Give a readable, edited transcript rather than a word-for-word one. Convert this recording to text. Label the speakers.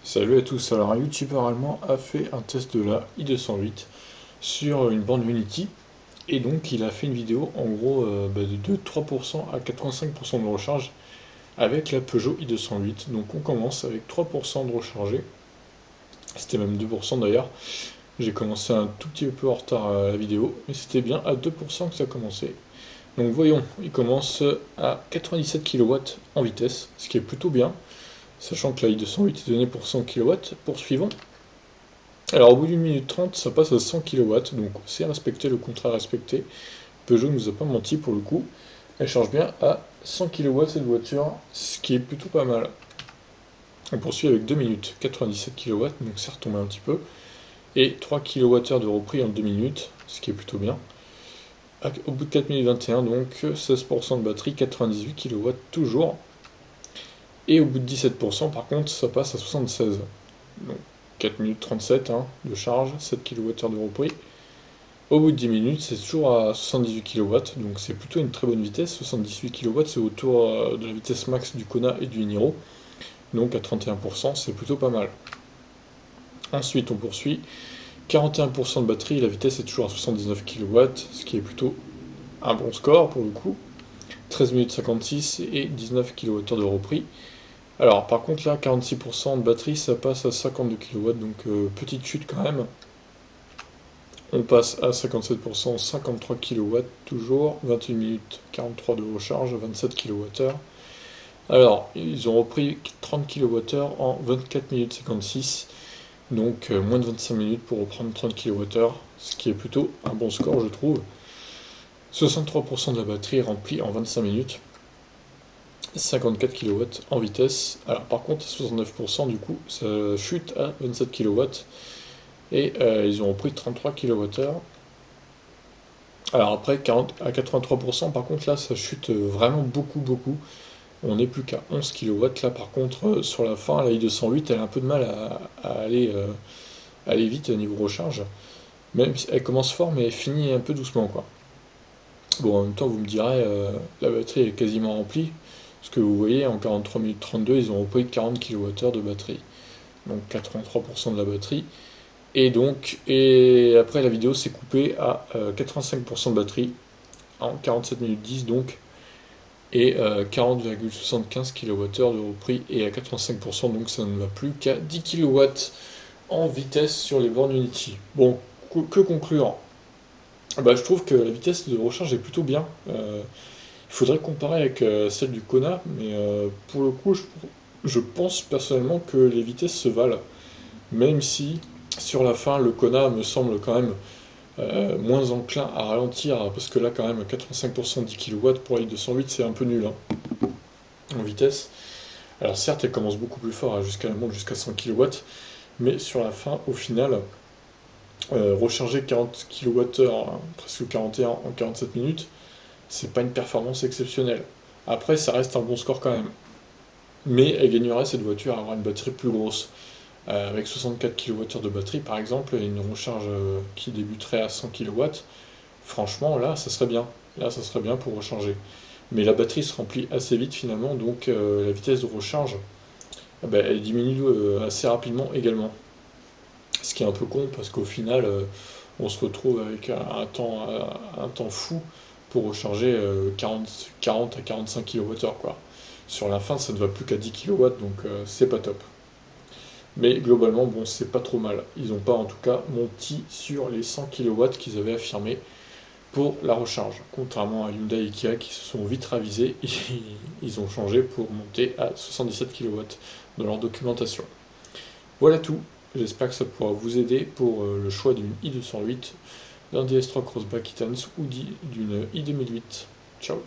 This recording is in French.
Speaker 1: Salut à tous, alors un youtubeur allemand a fait un test de la i208 sur une borne Unity et donc il a fait une vidéo en gros de 3% à 85% de recharge avec la Peugeot i208. Donc on commence avec 3% de rechargé, c'était même 2% d'ailleurs. J'ai commencé un tout petit peu en retard à la vidéo, mais c'était bien à 2% que ça a commencé. Donc voyons, il commence à 97 kW en vitesse, ce qui est plutôt bien, sachant que la i208 est donnée pour 100 kW. Poursuivons. Alors au bout d'une minute 30, ça passe à 100 kW, donc c'est respecté, le contrat respecté. Peugeot nous a pas menti pour le coup. Elle charge bien à 100 kW cette voiture, ce qui est plutôt pas mal. On poursuit avec 2 minutes 97 kW, donc c'est retombé un petit peu. Et 3 kWh de repris en 2 minutes, ce qui est plutôt bien. Au bout de 4 minutes 21, donc 16% de batterie, 98 kW toujours. Et au bout de 17%, par contre, ça passe à 76. Donc 4 minutes 37 de charge, 7 kWh de repris. Au bout de 10 minutes, c'est toujours à 78 kW, donc c'est plutôt une très bonne vitesse. 78 kW, c'est autour de la vitesse max du Kona et du Niro. Donc à 31%, c'est plutôt pas mal. Ensuite, on poursuit. 41% de batterie, la vitesse est toujours à 79 kW, ce qui est plutôt un bon score pour le coup. 13 minutes 56 et 19 kWh de repris. Alors par contre là, 46% de batterie, ça passe à 52 kW, donc petite chute quand même. On passe à 57%, 53 kW toujours, 21 minutes 43 de recharge, 27 kWh. Alors, ils ont repris 30 kWh en 24 minutes 56, donc moins de 25 minutes pour reprendre 30 kWh, ce qui est plutôt un bon score je trouve. 63% de la batterie remplie en 25 minutes, 54 kW en vitesse. Alors par contre, 69% du coup, ça chute à 27 kW. Et ils ont repris 33 kWh. Alors après, 40 à 83%, par contre, là, ça chute vraiment beaucoup. On n'est plus qu'à 11 kW. Là, par contre, sur la fin, la i208, elle a un peu de mal à aller vite au niveau recharge. Même si elle commence fort, mais elle finit un peu doucement, quoi. Bon, en même temps, vous me direz, la batterie est quasiment remplie. Parce que vous voyez, en 43 minutes 32, ils ont repris 40 kWh de batterie. Donc 83% de la batterie. Et après la vidéo s'est coupée à 85% de batterie en 47 minutes 10 donc, et 40,75 kWh de repris et à 85% donc ça ne va plus qu'à 10 kW en vitesse sur les bornes Unity. Bon, que conclure? Bah, je trouve que la vitesse de recharge est plutôt bien. Il faudrait comparer avec celle du Kona, mais pour le coup, je pense personnellement que les vitesses se valent, même si sur la fin, le Kona me semble quand même moins enclin à ralentir, parce que là, quand même, 85% 10 kW pour la i208, c'est un peu nul en vitesse. Alors, certes, elle commence beaucoup plus fort, elle monte jusqu'à 100 kW, mais sur la fin, au final, recharger 40 kWh, presque 41 en 47 minutes, c'est pas une performance exceptionnelle. Après, ça reste un bon score quand même. Mais elle gagnerait cette voiture à avoir une batterie plus grosse. Avec 64 kWh de batterie par exemple, et une recharge qui débuterait à 100 kW, franchement là ça serait bien. Là ça serait bien pour recharger. Mais la batterie se remplit assez vite finalement, donc la vitesse de recharge elle diminue assez rapidement également. Ce qui est un peu con parce qu'au final on se retrouve avec un temps fou pour recharger 40 à 45 kWh quoi. Sur la fin ça ne va plus qu'à 10 kW donc c'est pas top. Mais globalement, bon, c'est pas trop mal. Ils n'ont pas en tout cas menti sur les 100 kW qu'ils avaient affirmé pour la recharge. Contrairement à Hyundai et Kia qui se sont vite ravisés, ils ont changé pour monter à 77 kW dans leur documentation. Voilà tout. J'espère que ça pourra vous aider pour le choix d'une i208, d'un DS3 Crossback Etans ou d'une i2008. Ciao.